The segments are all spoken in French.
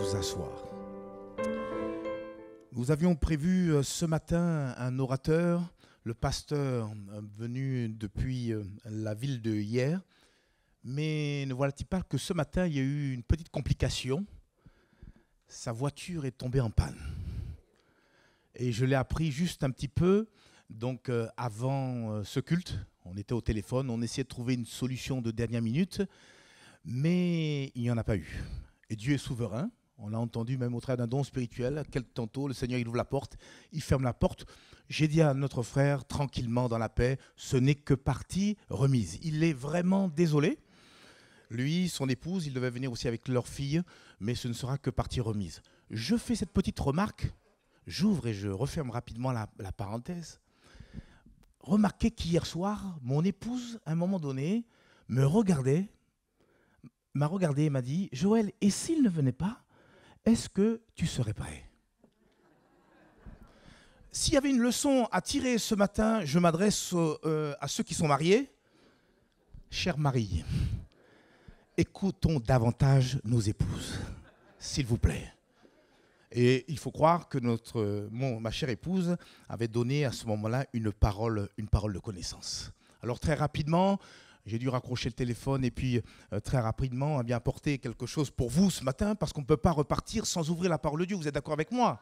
vous asseoir. Nous avions prévu ce matin un orateur, le pasteur venu depuis la ville de hier, mais ne voilà-t-il pas que ce matin, il y a eu une petite complication. Sa voiture est tombée en panne. Et je l'ai appris juste un petit peu, donc avant ce culte. On était au téléphone, on essayait de trouver une solution de dernière minute, mais il n'y en a pas eu. Et Dieu est souverain. On l'a entendu même au travers d'un don spirituel. Tantôt, le Seigneur il ouvre la porte, il ferme la porte. J'ai dit à notre frère, tranquillement, dans la paix, ce n'est que partie remise. Il est vraiment désolé. Lui, son épouse, il devait venir aussi avec leur fille, mais ce ne sera que partie remise. Je fais cette petite remarque, j'ouvre et je referme rapidement la parenthèse. Remarquez qu'hier soir, mon épouse, à un moment donné, m'a regardé et m'a dit « Joël, et s'il ne venait pas, est-ce que tu serais prêt ?» S'il y avait une leçon à tirer ce matin, je m'adresse à ceux qui sont mariés. Chère Marie, écoutons davantage nos épouses, s'il vous plaît. Et il faut croire que ma chère épouse avait donné à ce moment-là une parole de connaissance. Alors très rapidement, j'ai dû raccrocher le téléphone et puis très rapidement a bien apporté quelque chose pour vous ce matin parce qu'on ne peut pas repartir sans ouvrir la parole de Dieu. Vous êtes d'accord avec moi?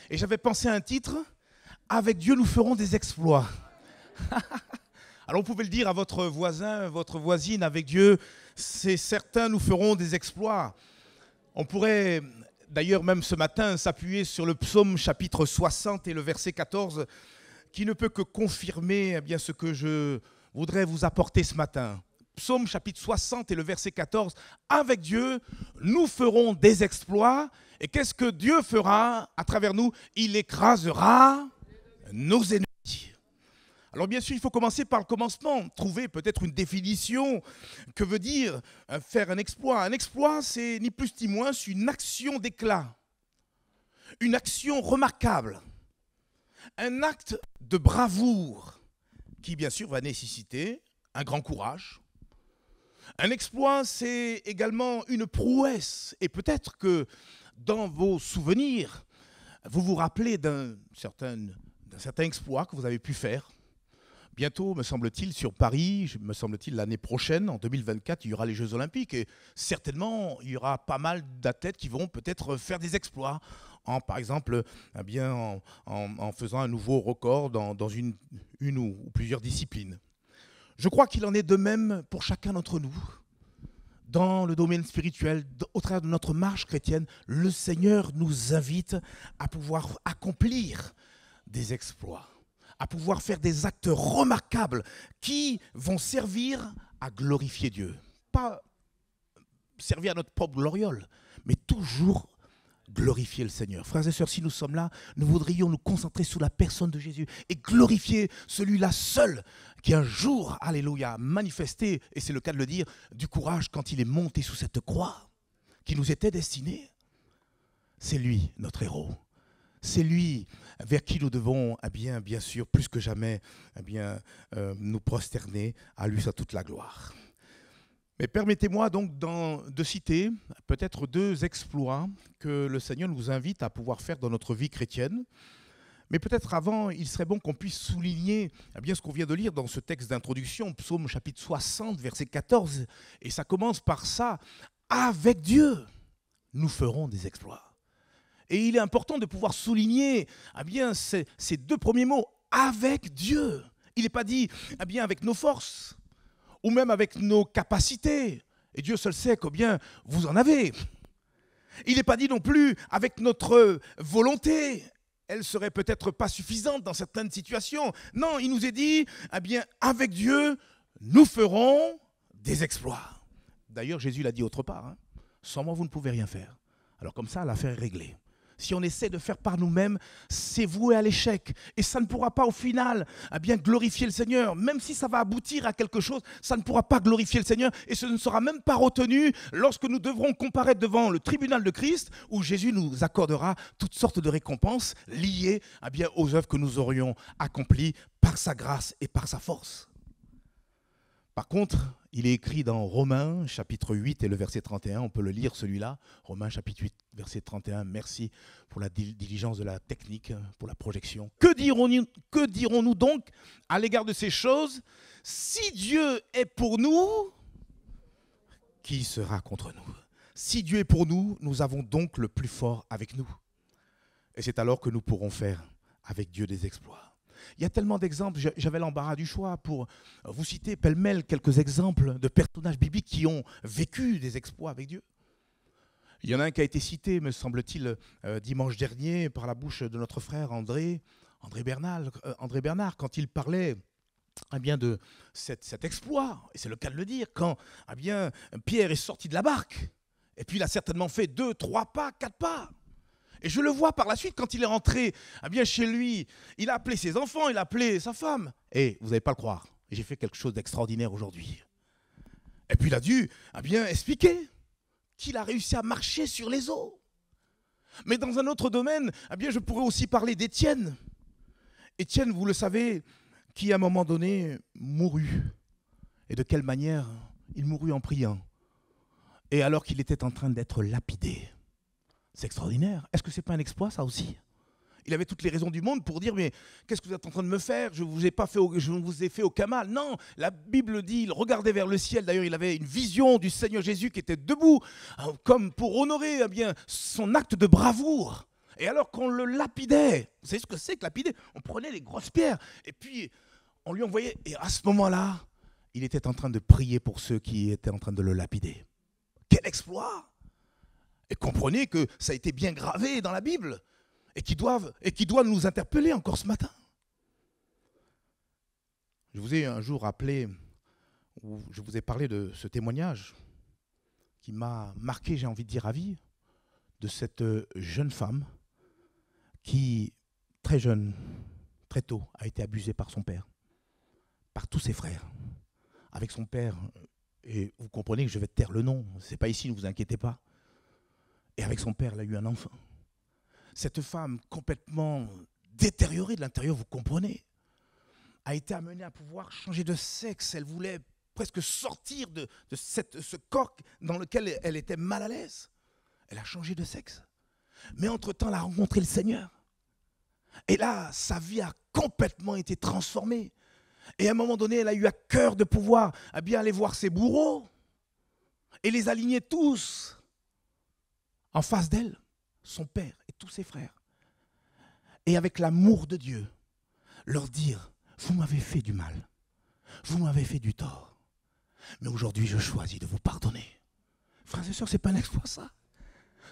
Et j'avais pensé à un titre, « Avec Dieu, nous ferons des exploits ». Alors vous pouvez le dire à votre voisin, votre voisine, avec Dieu, c'est certain, nous ferons des exploits. On pourrait d'ailleurs même ce matin s'appuyer sur le psaume chapitre 60 et le verset 14 qui ne peut que confirmer bien ce que je voudrais vous apporter ce matin. Psaume chapitre 60 et le verset 14, avec Dieu, nous ferons des exploits. Et qu'est-ce que Dieu fera à travers nous? Il écrasera nos ennemis. Alors bien sûr, il faut commencer par le commencement, trouver peut-être une définition. Que veut dire faire un exploit? Un exploit, c'est ni plus ni moins une action d'éclat, une action remarquable, un acte de bravoure qui bien sûr va nécessiter un grand courage. Un exploit, c'est également une prouesse. Et peut-être que dans vos souvenirs, vous vous rappelez d'un certain exploit que vous avez pu faire. Bientôt, me semble-t-il, sur Paris, l'année prochaine, en 2024, il y aura les Jeux Olympiques. Et certainement, il y aura pas mal d'athlètes qui vont peut-être faire des exploits. Par exemple, en faisant un nouveau record dans une ou plusieurs disciplines. Je crois qu'il en est de même pour chacun d'entre nous. Dans le domaine spirituel, au travers de notre marche chrétienne, le Seigneur nous invite à pouvoir accomplir des exploits, à pouvoir faire des actes remarquables qui vont servir à glorifier Dieu. Pas servir à notre propre gloriole, mais toujours glorifier le Seigneur. Frères et sœurs, si nous sommes là, nous voudrions nous concentrer sur la personne de Jésus et glorifier celui-là seul qui un jour, alléluia, a manifesté, et c'est le cas de le dire, du courage quand il est monté sous cette croix qui nous était destinée. C'est lui, notre héros. C'est lui vers qui nous devons, bien sûr, plus que jamais, nous prosterner. À lui soit toute la gloire. Mais permettez-moi donc de citer peut-être deux exploits que le Seigneur nous invite à pouvoir faire dans notre vie chrétienne. Mais peut-être avant, il serait bon qu'on puisse souligner ce qu'on vient de lire dans ce texte d'introduction, psaume chapitre 60, verset 14. Et ça commence par ça, « Avec Dieu, nous ferons des exploits ». Et il est important de pouvoir souligner ces deux premiers mots, « avec Dieu ». Il n'est pas dit avec nos forces ou même avec nos capacités. Et Dieu seul sait combien vous en avez. Il n'est pas dit non plus avec notre volonté. Elle serait peut-être pas suffisante dans certaines situations. Non, il nous est dit, avec Dieu, nous ferons des exploits. D'ailleurs, Jésus l'a dit autre part, sans moi, vous ne pouvez rien faire. Alors comme ça, l'affaire est réglée. Si on essaie de faire par nous-mêmes, c'est voué à l'échec. Et ça ne pourra pas au final glorifier le Seigneur. Même si ça va aboutir à quelque chose, ça ne pourra pas glorifier le Seigneur. Et ce ne sera même pas retenu lorsque nous devrons comparaître devant le tribunal de Christ, où Jésus nous accordera toutes sortes de récompenses liées aux œuvres que nous aurions accomplies par sa grâce et par sa force. Par contre, Il est écrit dans Romains, chapitre 8 et le verset 31. On peut le lire celui-là. Romains, chapitre 8, verset 31. Merci pour la diligence de la technique, pour la projection. Que dirons-nous donc à l'égard de ces choses? Si Dieu est pour nous, qui sera contre nous? Si Dieu est pour nous, nous avons donc le plus fort avec nous. Et c'est alors que nous pourrons faire avec Dieu des exploits. Il y a tellement d'exemples, j'avais l'embarras du choix pour vous citer pêle-mêle quelques exemples de personnages bibliques qui ont vécu des exploits avec Dieu. Il y en a un qui a été cité, me semble-t-il, dimanche dernier par la bouche de notre frère André Bernard, quand il parlait de cet exploit, et c'est le cas de le dire, quand Pierre est sorti de la barque, et puis il a certainement fait 2, 3 pas, 4 pas. Et je le vois par la suite, quand il est rentré chez lui, il a appelé ses enfants, il a appelé sa femme. Et vous n'allez pas le croire, j'ai fait quelque chose d'extraordinaire aujourd'hui. Et puis il a dû expliquer qu'il a réussi à marcher sur les eaux. Mais dans un autre domaine, je pourrais aussi parler d'Étienne. Étienne, vous le savez, qui à un moment donné mourut. Et de quelle manière? Il mourut en priant. Et alors qu'il était en train d'être lapidé. C'est extraordinaire. Est-ce que ce n'est pas un exploit, ça aussi? Il avait toutes les raisons du monde pour dire, mais qu'est-ce que vous êtes en train de me faire? Je ne vous ai fait aucun mal. Non, la Bible dit, il regardait vers le ciel. D'ailleurs, il avait une vision du Seigneur Jésus qui était debout, comme pour honorer son acte de bravoure. Et alors qu'on le lapidait, vous savez ce que c'est que lapider? On prenait les grosses pierres et puis on lui envoyait. Et à ce moment-là, il était en train de prier pour ceux qui étaient en train de le lapider. Quel exploit! Et comprenez que ça a été bien gravé dans la Bible et qui doit nous interpeller encore ce matin. Je vous ai un jour rappelé, où je vous ai parlé de ce témoignage qui m'a marqué, j'ai envie de dire, à vie, de cette jeune femme qui, très jeune, très tôt, a été abusée par son père, par tous ses frères. Avec son père, et vous comprenez que je vais taire le nom, ce n'est pas ici, ne vous inquiétez pas. Et avec son père, elle a eu un enfant. Cette femme complètement détériorée de l'intérieur, vous comprenez, a été amenée à pouvoir changer de sexe. Elle voulait presque sortir de ce corps dans lequel elle était mal à l'aise. Elle a changé de sexe. Mais entre-temps, elle a rencontré le Seigneur. Et là, sa vie a complètement été transformée. Et à un moment donné, elle a eu à cœur de pouvoir aller voir ses bourreaux et les aligner tous en face d'elle, son père et tous ses frères. Et avec l'amour de Dieu, leur dire, vous m'avez fait du mal, vous m'avez fait du tort, mais aujourd'hui je choisis de vous pardonner. Frères et sœurs, ce n'est pas un exploit ça.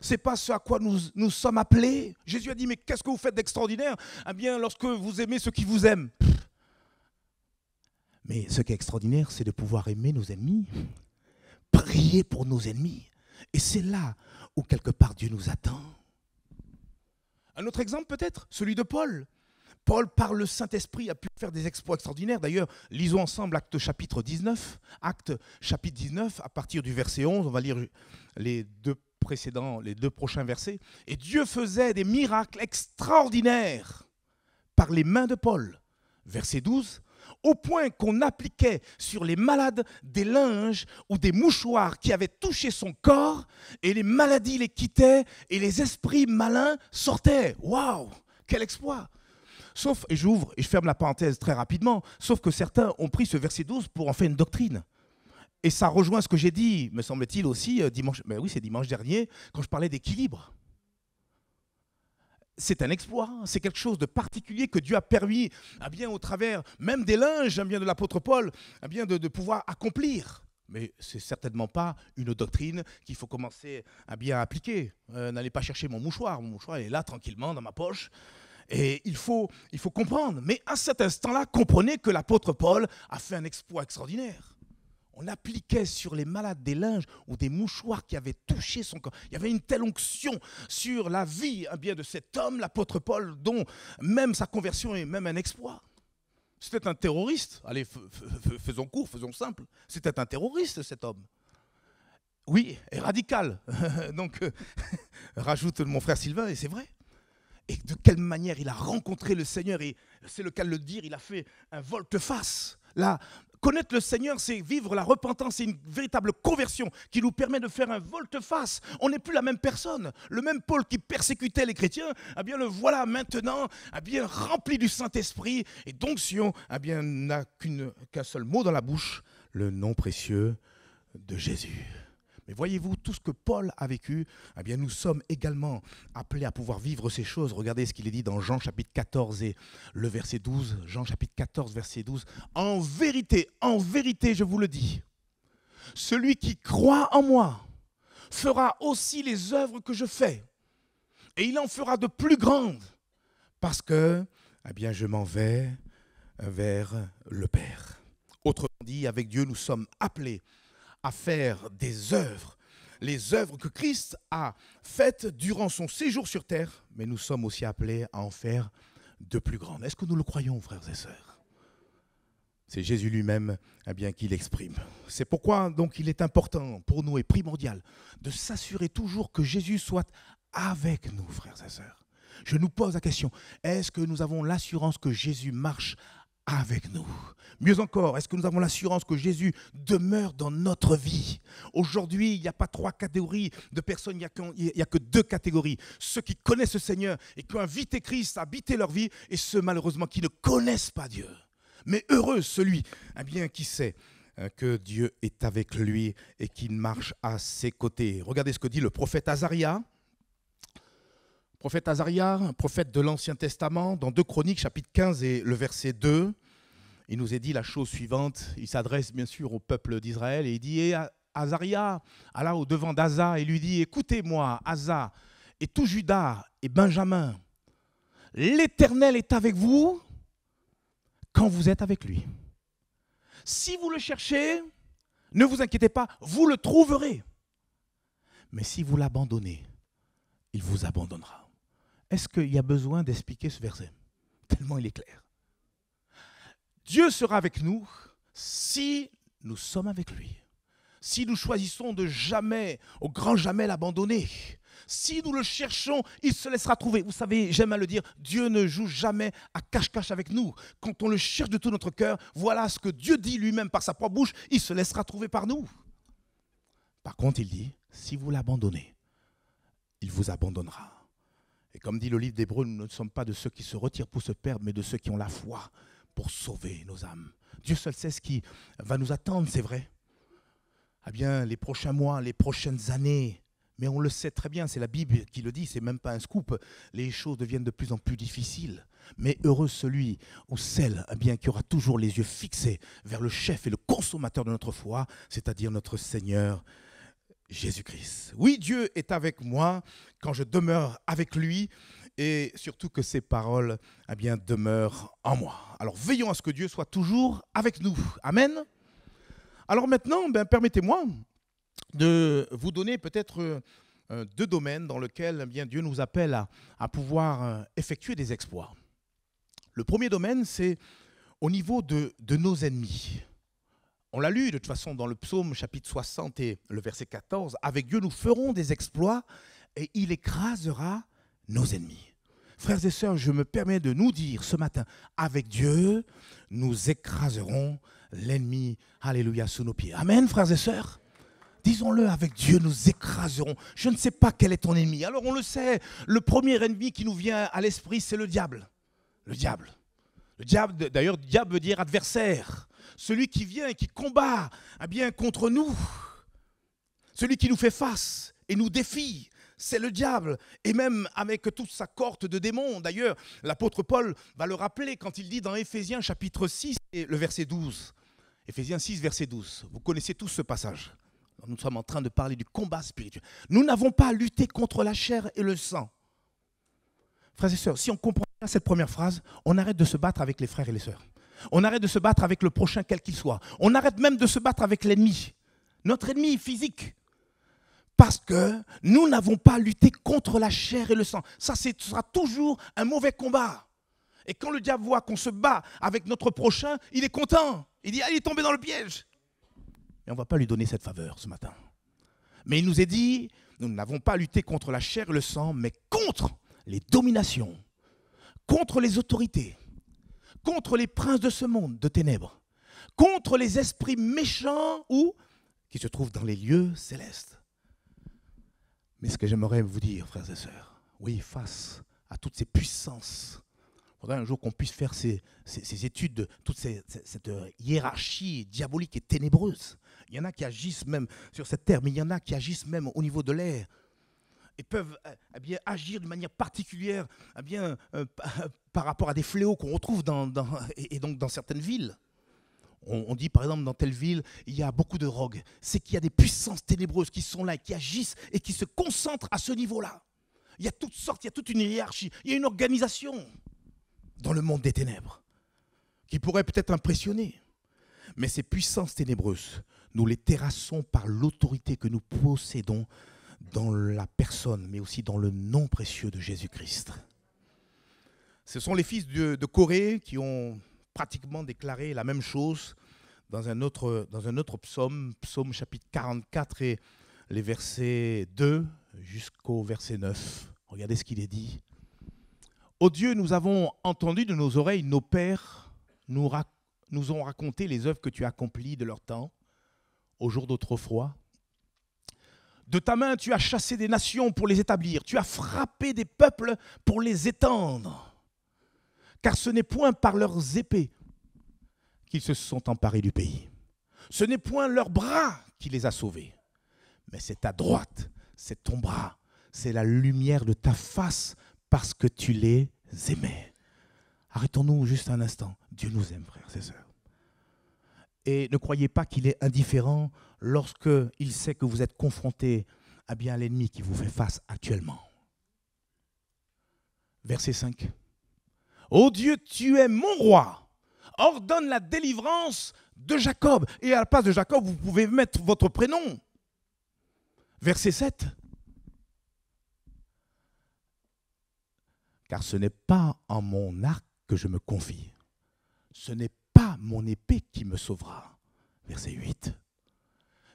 Ce n'est pas ce à quoi nous sommes appelés. Jésus a dit, mais qu'est-ce que vous faites d'extraordinaire? Lorsque vous aimez ceux qui vous aiment. Mais ce qui est extraordinaire, c'est de pouvoir aimer nos ennemis, prier pour nos ennemis. Et c'est là où quelque part Dieu nous attend. Un autre exemple peut-être, celui de Paul. Paul, par le Saint-Esprit, a pu faire des exploits extraordinaires. D'ailleurs, lisons ensemble Actes chapitre 19. Actes chapitre 19, à partir du verset 11, on va lire les deux prochains versets. Et Dieu faisait des miracles extraordinaires par les mains de Paul. Verset 12. Au point qu'on appliquait sur les malades des linges ou des mouchoirs qui avaient touché son corps, et les maladies les quittaient et les esprits malins sortaient. Waouh, quel exploit! Sauf, et j'ouvre et je ferme la parenthèse très rapidement, sauf que certains ont pris ce verset 12 pour en faire une doctrine. Et ça rejoint ce que j'ai dit, me semble-t-il aussi, c'est dimanche dernier, quand je parlais d'équilibre. C'est un exploit, c'est quelque chose de particulier que Dieu a permis, au travers même des linges, de l'apôtre Paul, de pouvoir accomplir. Mais ce n'est certainement pas une doctrine qu'il faut commencer à appliquer. N'allez pas chercher mon mouchoir est là tranquillement dans ma poche. Et il faut comprendre. Mais à cet instant-là, comprenez que l'apôtre Paul a fait un exploit extraordinaire. On appliquait sur les malades des linges ou des mouchoirs qui avaient touché son corps. Il y avait une telle onction sur la vie de cet homme, l'apôtre Paul, dont même sa conversion est même un exploit. C'était un terroriste. Allez, faisons court, faisons simple. C'était un terroriste, cet homme. Oui, et radical. Donc, rajoute mon frère Sylvain, et c'est vrai. Et de quelle manière il a rencontré le Seigneur, et c'est le cas de le dire, il a fait un volte-face. Là, Connaître le Seigneur, c'est vivre la repentance, c'est une véritable conversion qui nous permet de faire un volte-face. On n'est plus la même personne. Le même Paul qui persécutait les chrétiens, eh bien le voilà maintenant, eh bien rempli du Saint-Esprit et d'onction, eh bien n'a qu'un seul mot dans la bouche, le nom précieux de Jésus. Mais voyez-vous, tout ce que Paul a vécu, eh bien nous sommes également appelés à pouvoir vivre ces choses. Regardez ce qu'il est dit dans Jean chapitre 14 et le verset 12. Jean chapitre 14, verset 12. En vérité, je vous le dis, celui qui croit en moi fera aussi les œuvres que je fais. Et il en fera de plus grandes, parce que, eh bien, je m'en vais vers le Père. Autrement dit, avec Dieu, nous sommes appelés à faire des œuvres, les œuvres que Christ a faites durant son séjour sur terre, mais nous sommes aussi appelés à en faire de plus grandes. Est-ce que nous le croyons, frères et sœurs? C'est Jésus lui-même eh bien, qui l'exprime. C'est pourquoi donc il est important pour nous et primordial de s'assurer toujours que Jésus soit avec nous, frères et sœurs. Je nous pose la question, est-ce que nous avons l'assurance que Jésus marche avec nous? Mieux encore, est-ce que nous avons l'assurance que Jésus demeure dans notre vie? Aujourd'hui, il n'y a pas 3 catégories de personnes, il n'y a que 2 catégories. Ceux qui connaissent le Seigneur et qui ont invité Christ à habiter leur vie, et ceux malheureusement qui ne connaissent pas Dieu. Mais heureux celui eh bien, qui sait que Dieu est avec lui et qui marche à ses côtés. Regardez ce que dit le prophète Azaria. Prophète Azaria, prophète de l'Ancien Testament, dans 2 Chroniques, chapitre 15 et le verset 2, il nous est dit la chose suivante. Il s'adresse bien sûr au peuple d'Israël et il dit Azaria, Allah au devant d'Asa, et lui dit, écoutez-moi, Asa, et tout Juda et Benjamin, l'Éternel est avec vous quand vous êtes avec lui. Si vous le cherchez, ne vous inquiétez pas, vous le trouverez. Mais si vous l'abandonnez, il vous abandonnera. Est-ce qu'il y a besoin d'expliquer ce verset? Tellement il est clair. Dieu sera avec nous si nous sommes avec lui. Si nous choisissons de jamais, au grand jamais l'abandonner. Si nous le cherchons, il se laissera trouver. Vous savez, j'aime à le dire, Dieu ne joue jamais à cache-cache avec nous. Quand on le cherche de tout notre cœur, voilà ce que Dieu dit lui-même par sa propre bouche, il se laissera trouver par nous. Par contre, il dit, si vous l'abandonnez, il vous abandonnera. Et comme dit le livre d'Hébreux, nous ne sommes pas de ceux qui se retirent pour se perdre, mais de ceux qui ont la foi pour sauver nos âmes. Dieu seul sait ce qui va nous attendre, c'est vrai. Eh bien, les prochains mois, les prochaines années, mais on le sait très bien, c'est la Bible qui le dit, c'est même pas un scoop. Les choses deviennent de plus en plus difficiles. Mais heureux celui ou celle eh bien, qui aura toujours les yeux fixés vers le chef et le consommateur de notre foi, c'est-à-dire notre Seigneur Jésus-Christ. Oui, Dieu est avec moi quand je demeure avec lui et surtout que ses paroles eh bien, demeurent en moi. Alors veillons à ce que Dieu soit toujours avec nous. Amen. Alors maintenant, permettez-moi de vous donner peut-être 2 domaines dans lesquels eh bien, Dieu nous appelle à pouvoir effectuer des exploits. Le premier domaine, c'est au niveau de nos ennemis. On l'a lu de toute façon dans le psaume chapitre 60 et le verset 14. Avec Dieu, nous ferons des exploits et il écrasera nos ennemis. Frères et sœurs, je me permets de nous dire ce matin, avec Dieu, nous écraserons l'ennemi. Alléluia, sous nos pieds. Amen, frères et sœurs. Disons-le, avec Dieu, nous écraserons. Je ne sais pas quel est ton ennemi. Alors on le sait, le premier ennemi qui nous vient à l'esprit, c'est le diable. Le diable. Le diable, d'ailleurs, diable veut dire adversaire. Celui qui vient et qui combat eh bien, contre nous. Celui qui nous fait face et nous défie. C'est le diable, et même avec toute sa cohorte de démons. D'ailleurs, l'apôtre Paul va le rappeler quand il dit dans Éphésiens chapitre 6 et le verset 12. Éphésiens 6, verset 12. Vous connaissez tous ce passage. Nous sommes en train de parler du combat spirituel. Nous n'avons pas à lutter contre la chair et le sang. Frères et sœurs, si on comprend bien cette première phrase, on arrête de se battre avec les frères et les sœurs. On arrête de se battre avec le prochain quel qu'il soit. On arrête même de se battre avec l'ennemi. Notre ennemi physique. Parce que nous n'avons pas lutté contre la chair et le sang. Ça, ce sera toujours un mauvais combat. Et quand le diable voit qu'on se bat avec notre prochain, il est content. Il dit, ah, il est tombé dans le piège. Et on ne va pas lui donner cette faveur ce matin. Mais il nous est dit, nous n'avons pas lutté contre la chair et le sang, mais contre les dominations, contre les autorités, contre les princes de ce monde de ténèbres, contre les esprits méchants ou qui se trouvent dans les lieux célestes. Mais ce que j'aimerais vous dire, frères et sœurs, oui, face à toutes ces puissances, il faudrait un jour qu'on puisse faire ces études de toute cette hiérarchie diabolique et ténébreuse. Il y en a qui agissent même sur cette terre, mais il y en a qui agissent même au niveau de l'air et peuvent bien agir d'une manière particulière par rapport à des fléaux qu'on retrouve donc dans certaines villes. On dit par exemple dans telle ville, il y a beaucoup de rogues. C'est qu'il y a des puissances ténébreuses qui sont là, qui agissent et qui se concentrent à ce niveau-là. Il y a toutes sortes, il y a toute une hiérarchie, il y a une organisation dans le monde des ténèbres qui pourrait peut-être impressionner. Mais ces puissances ténébreuses, nous les terrassons par l'autorité que nous possédons dans la personne, mais aussi dans le nom précieux de Jésus-Christ. Ce sont les fils de Corée qui ont pratiquement déclaré la même chose dans un autre psaume, psaume chapitre 44 et les versets 2 jusqu'au verset 9. Regardez ce qu'il est dit. « Ô Dieu, nous avons entendu de nos oreilles, nos pères nous ont raconté les œuvres que tu as accomplies de leur temps, au jour d'autrefois. De ta main, tu as chassé des nations pour les établir, tu as frappé des peuples pour les étendre. Car ce n'est point par leurs épées qu'ils se sont emparés du pays. Ce n'est point leur bras qui les a sauvés, mais c'est ta droite, c'est ton bras, c'est la lumière de ta face parce que tu les aimais. » Arrêtons-nous juste un instant. Dieu nous aime, frères et sœurs. Et ne croyez pas qu'il est indifférent lorsqu'il sait que vous êtes confrontés à l'ennemi qui vous fait face actuellement. Verset 5. Ô Dieu, tu es mon roi. Ordonne la délivrance de Jacob. Et à la place de Jacob, vous pouvez mettre votre prénom. Verset 7. Car ce n'est pas en mon arc que je me confie. Ce n'est pas mon épée qui me sauvera. Verset 8.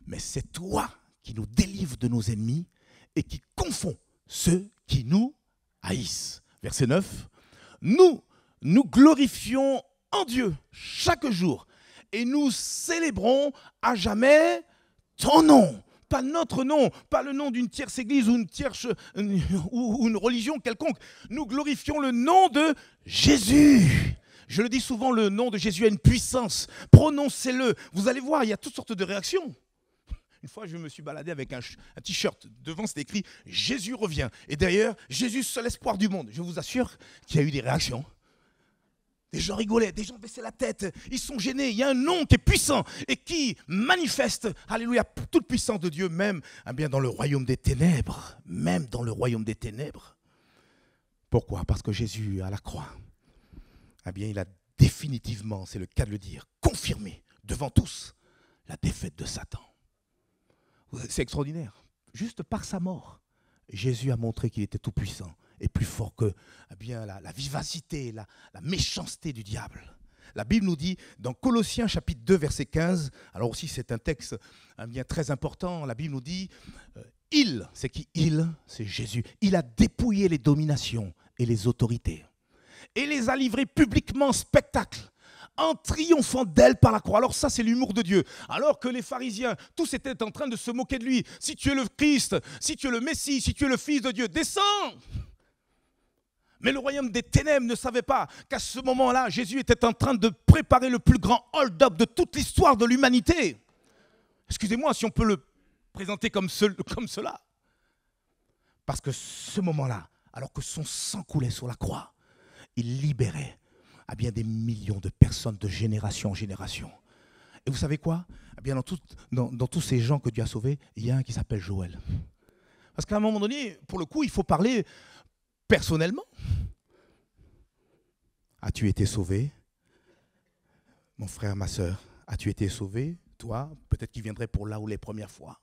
Mais c'est toi qui nous délivres de nos ennemis et qui confonds ceux qui nous haïssent. Verset 9. Nous glorifions en Dieu chaque jour et nous célébrons à jamais ton nom. Pas notre nom, pas le nom d'une tierce église ou une religion quelconque. Nous glorifions le nom de Jésus. Je le dis souvent, le nom de Jésus a une puissance. Prononcez-le. Vous allez voir, il y a toutes sortes de réactions. Une fois, je me suis baladé avec un t-shirt. Devant, c'était écrit « Jésus revient ». Et d'ailleurs, Jésus, seul espoir du monde. Je vous assure qu'il y a eu des réactions. Des gens rigolaient, des gens baissaient la tête. Ils sont gênés. Il y a un nom qui est puissant et qui manifeste, alléluia, toute puissance de Dieu, même dans le royaume des ténèbres. Même dans le royaume des ténèbres. Pourquoi? Parce que Jésus, à la croix, il a définitivement, c'est le cas de le dire, confirmé devant tous la défaite de Satan. C'est extraordinaire. Juste par sa mort, Jésus a montré qu'il était tout puissant et plus fort que la vivacité, la méchanceté du diable. La Bible nous dit dans Colossiens chapitre 2 verset 15, alors aussi c'est un texte très important, la Bible nous dit c'est qui il? C'est Jésus. Il a dépouillé les dominations et les autorités et les a livrées publiquement en spectacle, en triomphant d'elle par la croix. Alors ça, c'est l'humour de Dieu. Alors que les pharisiens, tous étaient en train de se moquer de lui. Si tu es le Christ, si tu es le Messie, si tu es le Fils de Dieu, descends. Mais le royaume des ténèbres ne savait pas qu'à ce moment-là, Jésus était en train de préparer le plus grand hold-up de toute l'histoire de l'humanité. Excusez-moi si on peut le présenter comme cela. Parce que ce moment-là, alors que son sang coulait sur la croix, il libérait des millions de personnes de génération en génération. Et vous savez quoi? Dans tous ces gens que Dieu a sauvés, il y a un qui s'appelle Joël. Parce qu'à un moment donné, pour le coup, il faut parler personnellement. As-tu été sauvé? Mon frère, ma sœur, as-tu été sauvé? Toi, peut-être qu'il viendrait pour là ou les premières fois.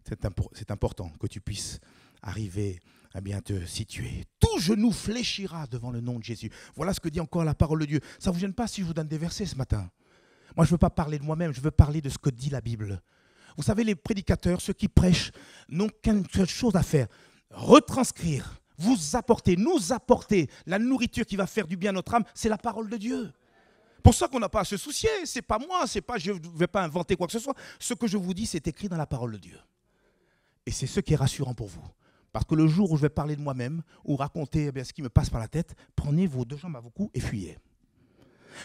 C'est important que tu puisses arriver à bien te situer. Tout genou fléchira devant le nom de Jésus. Voilà ce que dit encore la parole de Dieu. Ça ne vous gêne pas si je vous donne des versets ce matin? Moi, je ne veux pas parler de moi-même, je veux parler de ce que dit la Bible. Vous savez, les prédicateurs, ceux qui prêchent, n'ont qu'une seule chose à faire. Retranscrire, nous apporter la nourriture qui va faire du bien à notre âme, c'est la parole de Dieu. Pour ça qu'on n'a pas à se soucier. C'est pas moi, c'est pas, je ne vais pas inventer quoi que ce soit. Ce que je vous dis, c'est écrit dans la parole de Dieu. Et c'est ce qui est rassurant pour vous. Parce que le jour où je vais parler de moi-même, ou raconter ce qui me passe par la tête, prenez vos deux jambes à vos coups et fuyez.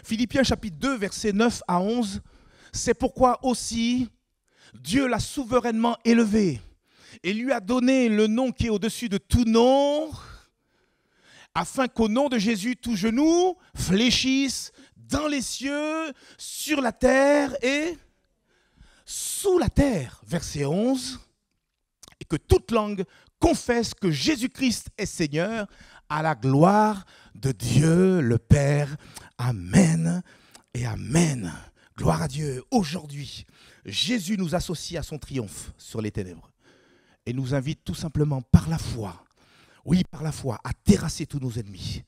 Philippiens chapitre 2, versets 9 à 11. C'est pourquoi aussi Dieu l'a souverainement élevé et lui a donné le nom qui est au-dessus de tout nom, afin qu'au nom de Jésus, tout genou fléchisse dans les cieux, sur la terre et sous la terre. Verset 11. Et que toute langue confesse que Jésus-Christ est Seigneur, à la gloire de Dieu le Père. Amen et amen. Gloire à Dieu. Aujourd'hui, Jésus nous associe à son triomphe sur les ténèbres et nous invite tout simplement par la foi, oui, par la foi, à terrasser tous nos ennemis.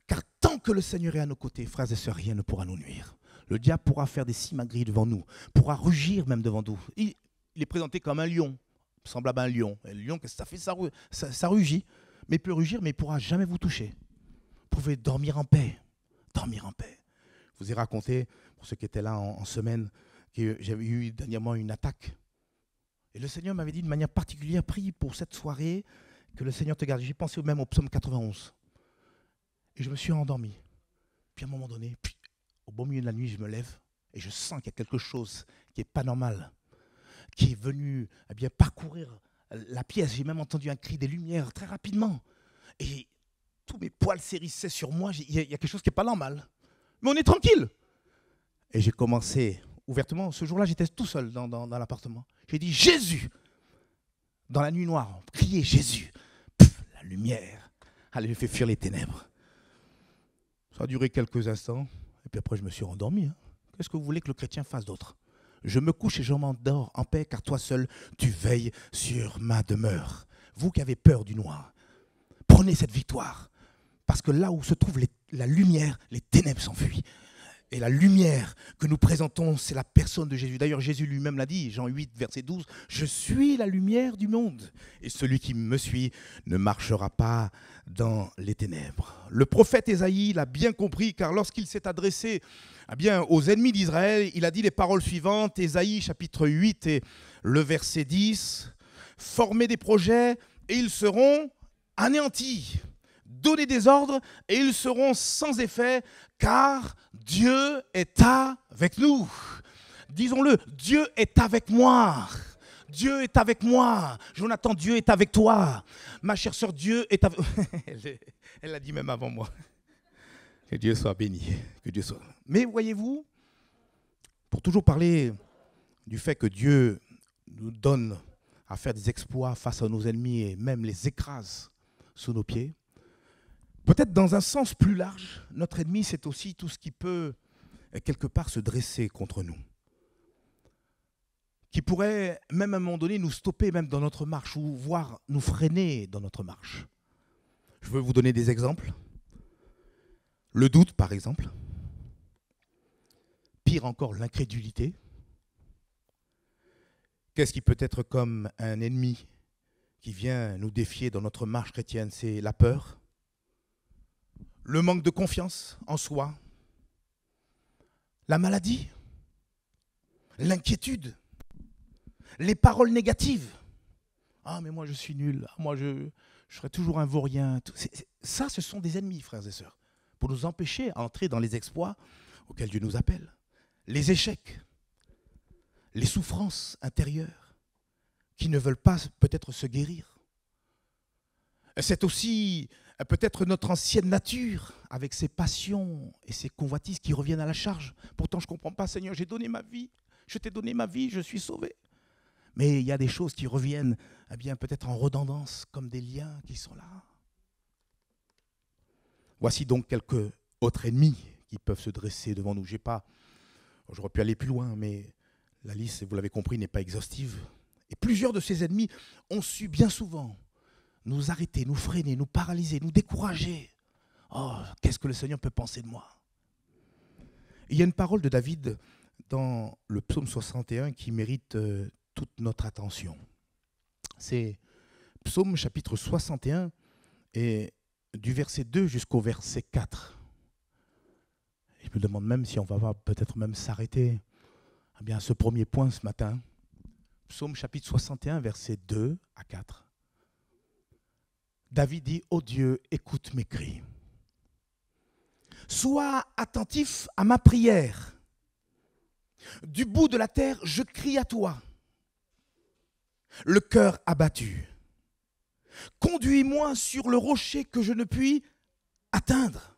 Car tant que le Seigneur est à nos côtés, frères et sœurs, rien ne pourra nous nuire. Le diable pourra faire des simagrées devant nous, pourra rugir même devant nous. Il est présenté comme un lion, semblable à un lion. Et le lion, qu'est-ce que ça fait? Ça rugit. Mais il peut rugir, mais il ne pourra jamais vous toucher. Vous pouvez dormir en paix. Dormir en paix. Je vous ai raconté, pour ceux qui étaient là en semaine, que j'avais eu dernièrement une attaque. Et le Seigneur m'avait dit de manière particulière, prie pour cette soirée, que le Seigneur te garde. J'ai pensé même au psaume 91. Et je me suis endormi. Puis à un moment donné, au beau milieu de la nuit, je me lève et je sens qu'il y a quelque chose qui n'est pas normal, qui est venu parcourir la pièce. J'ai même entendu un cri des lumières très rapidement. Et tous mes poils s'hérissaient sur moi. Il y a quelque chose qui n'est pas normal. Mais on est tranquille. Et j'ai commencé ouvertement. Ce jour-là, j'étais tout seul dans l'appartement. J'ai dit Jésus. Dans la nuit noire, crier Jésus. La lumière. Elle a fait fuir les ténèbres. Ça a duré quelques instants. Et puis après, je me suis endormi. Qu'est-ce que vous voulez que le chrétien fasse d'autre? Je me couche et je m'endors en paix, car toi seul, tu veilles sur ma demeure. Vous qui avez peur du noir, prenez cette victoire. Parce que là où se trouve la lumière, les ténèbres s'enfuient. Et la lumière que nous présentons, c'est la personne de Jésus. D'ailleurs, Jésus lui-même l'a dit, Jean 8, verset 12, « Je suis la lumière du monde, et celui qui me suit ne marchera pas dans les ténèbres. » Le prophète Ésaïe l'a bien compris, car lorsqu'il s'est adressé aux ennemis d'Israël, il a dit les paroles suivantes, Ésaïe chapitre 8 et le verset 10, « Formez des projets et ils seront anéantis. Donnez des ordres et ils seront sans effet, car Dieu est avec nous. » Disons-le, Dieu est avec moi. Dieu est avec moi. Jonathan, Dieu est avec toi. Ma chère sœur, Dieu est avec... Elle l'a dit même avant moi. Que Dieu soit béni. Que Dieu soit... Mais voyez-vous, pour toujours parler du fait que Dieu nous donne à faire des exploits face à nos ennemis et même les écrase sous nos pieds, peut-être dans un sens plus large, notre ennemi, c'est aussi tout ce qui peut, quelque part, se dresser contre nous. Qui pourrait, même à un moment donné, nous stopper même dans notre marche ou voire nous freiner dans notre marche. Je veux vous donner des exemples. Le doute, par exemple. Pire encore, l'incrédulité. Qu'est-ce qui peut être comme un ennemi qui vient nous défier dans notre marche chrétienne? C'est la peur. Le manque de confiance en soi, la maladie, l'inquiétude, les paroles négatives. Ah, mais moi je suis nul, moi je serai toujours un vaurien. Ça, ce sont des ennemis, frères et sœurs, pour nous empêcher d'entrer dans les exploits auxquels Dieu nous appelle. Les échecs, les souffrances intérieures qui ne veulent pas peut-être se guérir. C'est aussi peut-être notre ancienne nature avec ses passions et ses convoitises qui reviennent à la charge. Pourtant, je ne comprends pas, Seigneur, j'ai donné ma vie, je t'ai donné ma vie, je suis sauvé. Mais il y a des choses qui reviennent peut-être en redondance, comme des liens qui sont là. Voici donc quelques autres ennemis qui peuvent se dresser devant nous. J'aurais pu aller plus loin, mais la liste, vous l'avez compris, n'est pas exhaustive. Et plusieurs de ces ennemis ont su bien souvent nous arrêter, nous freiner, nous paralyser, nous décourager. Oh, qu'est-ce que le Seigneur peut penser de moi? Il y a une parole de David dans le psaume 61 qui mérite toute notre attention. C'est psaume chapitre 61 et du verset 2 jusqu'au verset 4. me demande même si on va peut-être même s'arrêter à ce premier point ce matin. Psaume chapitre 61, versets 2 à 4. David dit, « Ô Dieu, écoute mes cris. Sois attentif à ma prière. Du bout de la terre, je crie à toi. Le cœur abattu. Conduis-moi sur le rocher que je ne puis atteindre.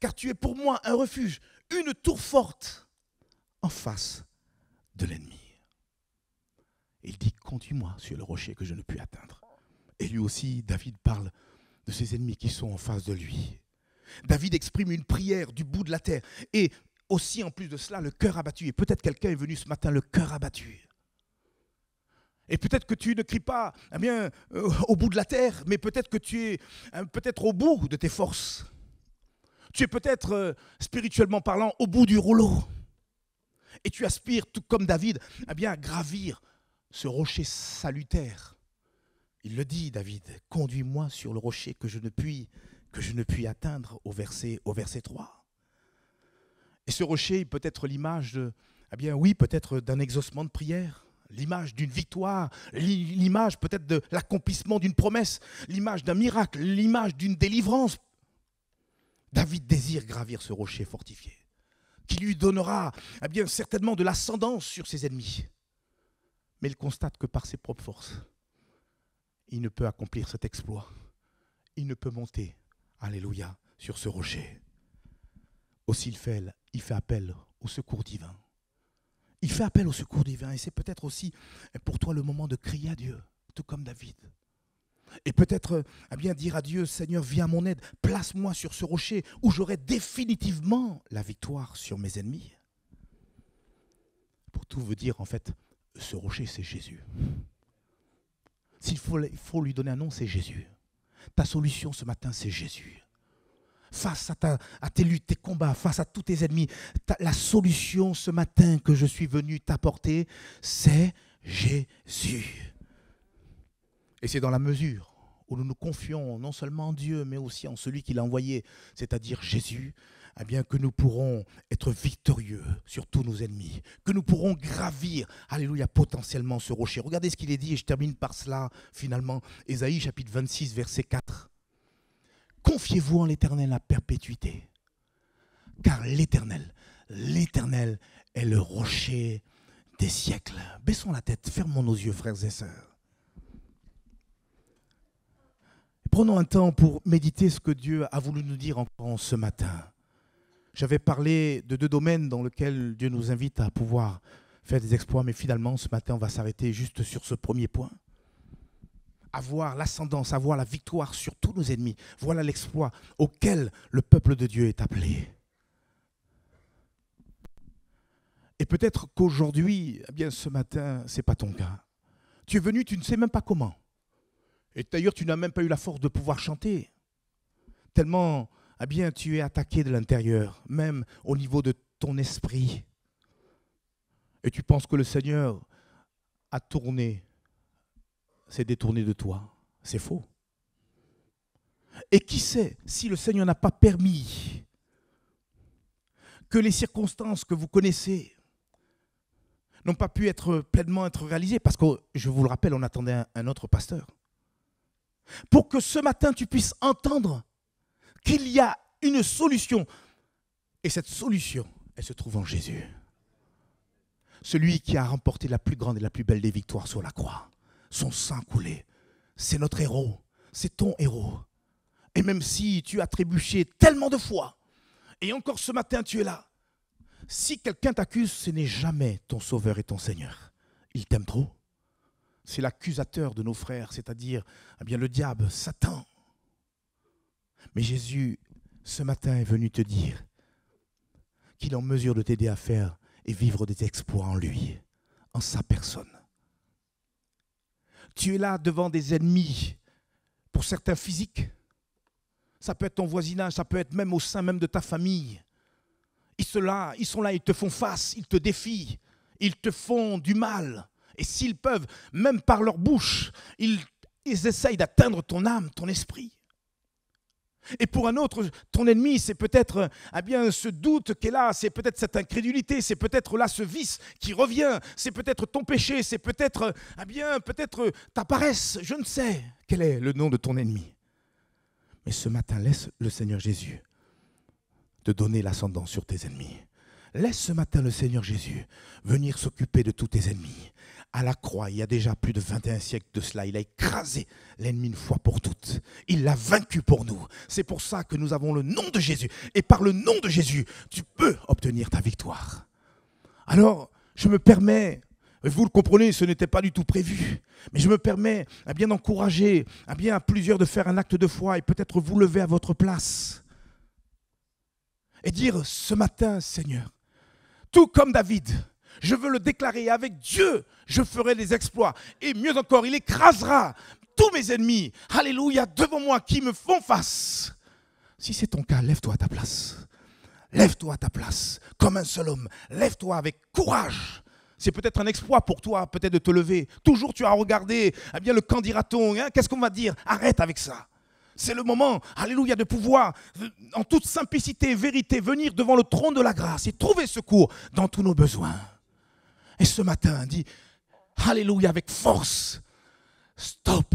Car tu es pour moi un refuge, une tour forte en face de l'ennemi. » Il dit, conduis-moi sur le rocher que je ne puis atteindre. Et lui aussi, David parle de ses ennemis qui sont en face de lui. David exprime une prière du bout de la terre. Et aussi, en plus de cela, le cœur abattu. Et peut-être quelqu'un est venu ce matin, le cœur abattu. Et peut-être que tu ne cries pas au bout de la terre, mais peut-être que tu es peut-être au bout de tes forces. Tu es peut-être, spirituellement parlant, au bout du rouleau. Et tu aspires, tout comme David, à gravir ce rocher salutaire. Il le dit, David, conduis-moi sur le rocher que je ne puis atteindre, au verset 3. Et ce rocher peut être l'image peut-être d'un exaucement de prière, l'image d'une victoire, l'image peut-être de l'accomplissement d'une promesse, l'image d'un miracle, l'image d'une délivrance. David désire gravir ce rocher fortifié, qui lui donnera certainement de l'ascendance sur ses ennemis. Mais il constate que par ses propres forces, il ne peut accomplir cet exploit. Il ne peut monter, alléluia, sur ce rocher. Aussi il fait appel au secours divin. Il fait appel au secours divin. Et c'est peut-être aussi pour toi le moment de crier à Dieu, tout comme David. Et peut-être dire à Dieu, Seigneur, viens à mon aide, place-moi sur ce rocher où j'aurai définitivement la victoire sur mes ennemis. Pour tout vous dire, en fait, ce rocher, c'est Jésus. Il faut lui donner un nom, c'est Jésus. Ta solution ce matin, c'est Jésus. Face à tes luttes, tes combats, face à tous tes ennemis, la solution ce matin que je suis venu t'apporter, c'est Jésus. Et c'est dans la mesure où nous nous confions non seulement en Dieu, mais aussi en celui qui l'a envoyé, c'est-à-dire Jésus, que nous pourrons être victorieux sur tous nos ennemis, que nous pourrons gravir, alléluia, potentiellement ce rocher. Regardez ce qu'il est dit, et je termine par cela, finalement, Ésaïe chapitre 26, verset 4. Confiez-vous en l'Éternel à perpétuité, car l'Éternel est le rocher des siècles. Baissons la tête, fermons nos yeux, frères et sœurs. Prenons un temps pour méditer ce que Dieu a voulu nous dire encore ce matin. J'avais parlé de 2 domaines dans lesquels Dieu nous invite à pouvoir faire des exploits, mais finalement, ce matin, on va s'arrêter juste sur ce premier point. Avoir l'ascendance, avoir la victoire sur tous nos ennemis. Voilà l'exploit auquel le peuple de Dieu est appelé. Et peut-être qu'aujourd'hui, ce matin, ce n'est pas ton cas. Tu es venu, tu ne sais même pas comment. Et d'ailleurs, tu n'as même pas eu la force de pouvoir chanter. Tellement, tu es attaqué de l'intérieur, même au niveau de ton esprit. Et tu penses que le Seigneur s'est détourné de toi. C'est faux. Et qui sait, si le Seigneur n'a pas permis que les circonstances que vous connaissez n'ont pas pu pleinement être réalisées, parce que, je vous le rappelle, on attendait un autre pasteur. Pour que ce matin, tu puisses entendre qu'il y a une solution. Et cette solution, elle se trouve en Jésus. Celui qui a remporté la plus grande et la plus belle des victoires sur la croix. Son sang coulé. C'est notre héros. C'est ton héros. Et même si tu as trébuché tellement de fois, et encore ce matin, tu es là. Si quelqu'un t'accuse, ce n'est jamais ton Sauveur et ton Seigneur. Il t'aime trop. C'est l'accusateur de nos frères, c'est-à-dire le diable, Satan. Mais Jésus, ce matin, est venu te dire qu'il est en mesure de t'aider à faire et vivre des exploits en lui, en sa personne. Tu es là devant des ennemis, pour certains physiques. Ça peut être ton voisinage, ça peut être même au sein même de ta famille. Ils sont là, ils te font face, ils te défient, ils te font du mal. Et s'ils peuvent, même par leur bouche, ils essayent d'atteindre ton âme, ton esprit. Et pour un autre, ton ennemi, c'est peut-être bien ce doute qui est là, c'est peut-être cette incrédulité, c'est peut-être là ce vice qui revient, c'est peut-être ton péché, c'est peut-être peut-être ta paresse, je ne sais quel est le nom de ton ennemi. Mais ce matin, laisse le Seigneur Jésus te donner l'ascendant sur tes ennemis. Laisse ce matin le Seigneur Jésus venir s'occuper de tous tes ennemis. À la croix, il y a déjà plus de 21 siècles de cela, il a écrasé l'ennemi une fois pour toutes. Il l'a vaincu pour nous. C'est pour ça que nous avons le nom de Jésus. Et par le nom de Jésus, tu peux obtenir ta victoire. Alors, je me permets, vous le comprenez, ce n'était pas du tout prévu, mais je me permets d'encourager à plusieurs de faire un acte de foi et peut-être vous lever à votre place. Et dire ce matin, Seigneur, tout comme David, je veux le déclarer, avec Dieu, je ferai des exploits. Et mieux encore, il écrasera tous mes ennemis, alléluia, devant moi, qui me font face. Si c'est ton cas, lève-toi à ta place. Lève-toi à ta place, comme un seul homme. Lève-toi avec courage. C'est peut-être un exploit pour toi, peut-être de te lever. Toujours tu as regardé, le qu'en dira-t-on, qu'est-ce qu'on va dire? Arrête avec ça. C'est le moment, alléluia, de pouvoir, en toute simplicité et vérité, venir devant le trône de la grâce et trouver secours dans tous nos besoins. Et ce matin, dit, alléluia, avec force, stop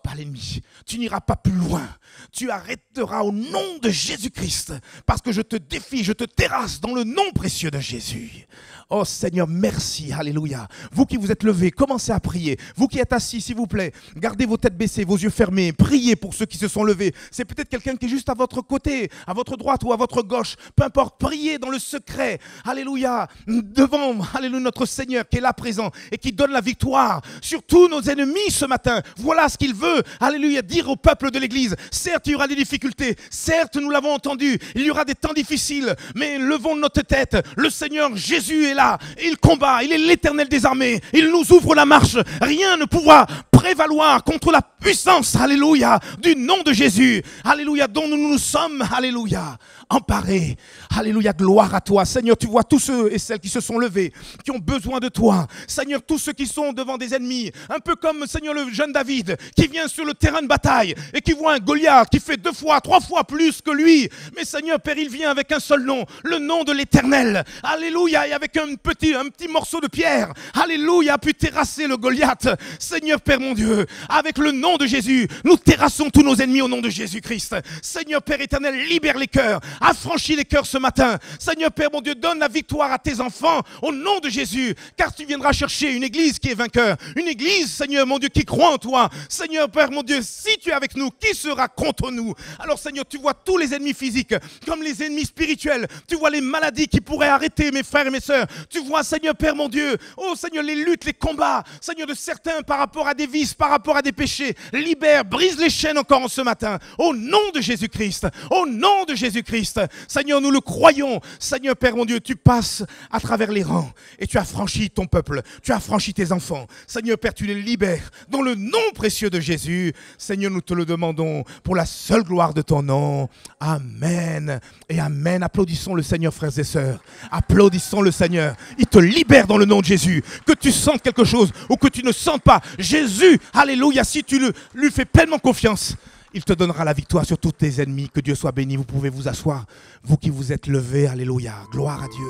à l'ennemi. Tu n'iras pas plus loin. Tu arrêteras au nom de Jésus-Christ, parce que je te défie, je te terrasse dans le nom précieux de Jésus. Oh Seigneur, merci, alléluia. Vous qui vous êtes levés, commencez à prier. Vous qui êtes assis, s'il vous plaît, gardez vos têtes baissées, vos yeux fermés. Priez pour ceux qui se sont levés. C'est peut-être quelqu'un qui est juste à votre côté, à votre droite ou à votre gauche. Peu importe, priez dans le secret. Alléluia. Devant, alléluia, notre Seigneur qui est là présent et qui donne la victoire sur tous nos ennemis ce matin. Voilà ce qu'il veut, alléluia, dire au peuple de l'Église. Certes, il y aura des difficultés. Certes, nous l'avons entendu. Il y aura des temps difficiles. Mais levons notre tête. Le Seigneur Jésus est là. Il combat, il est l'Éternel des armées, il nous ouvre la marche, rien ne pourra prévaloir contre la puissance, alléluia, du nom de Jésus, alléluia, dont nous nous sommes, alléluia, emparés, alléluia, gloire à toi, Seigneur. Tu vois tous ceux et celles qui se sont levés, qui ont besoin de toi, Seigneur, tous ceux qui sont devant des ennemis, un peu comme, Seigneur, le jeune David, qui vient sur le terrain de bataille, et qui voit un Goliath qui fait 2 fois, 3 fois plus que lui, mais Seigneur, Père, il vient avec un seul nom, le nom de l'Éternel, alléluia, et avec un petit morceau de pierre, alléluia, a pu terrasser le Goliath. Seigneur Père mon Dieu, avec le nom de Jésus, nous terrassons tous nos ennemis au nom de Jésus-Christ. Seigneur Père éternel, libère les cœurs, affranchis les cœurs ce matin. Seigneur Père mon Dieu, donne la victoire à tes enfants au nom de Jésus, car tu viendras chercher une église qui est vainqueur, une église, Seigneur mon Dieu, qui croit en toi. Seigneur Père mon Dieu, si tu es avec nous, qui sera contre nous? Alors Seigneur, tu vois tous les ennemis physiques comme les ennemis spirituels, tu vois les maladies qui pourraient arrêter mes frères et mes sœurs. Tu vois, Seigneur Père mon Dieu, oh Seigneur, les luttes, les combats, Seigneur, de certains par rapport à des vices, par rapport à des péchés. Libère, brise les chaînes encore en ce matin. Au nom de Jésus-Christ, au nom de Jésus-Christ. Seigneur, nous le croyons. Seigneur Père mon Dieu, tu passes à travers les rangs et tu as franchi ton peuple, tu as franchi tes enfants. Seigneur Père, tu les libères dans le nom précieux de Jésus. Seigneur, nous te le demandons pour la seule gloire de ton nom. Amen et amen. Applaudissons le Seigneur, frères et sœurs. Applaudissons le Seigneur. Il te libère dans le nom de Jésus. Que tu sentes quelque chose ou que tu ne sentes pas, Jésus, alléluia, si tu lui fais pleinement confiance, il te donnera la victoire sur tous tes ennemis. Que Dieu soit béni. Vous pouvez vous asseoir. Vous qui vous êtes levés, alléluia. Gloire à Dieu.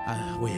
Ah oui.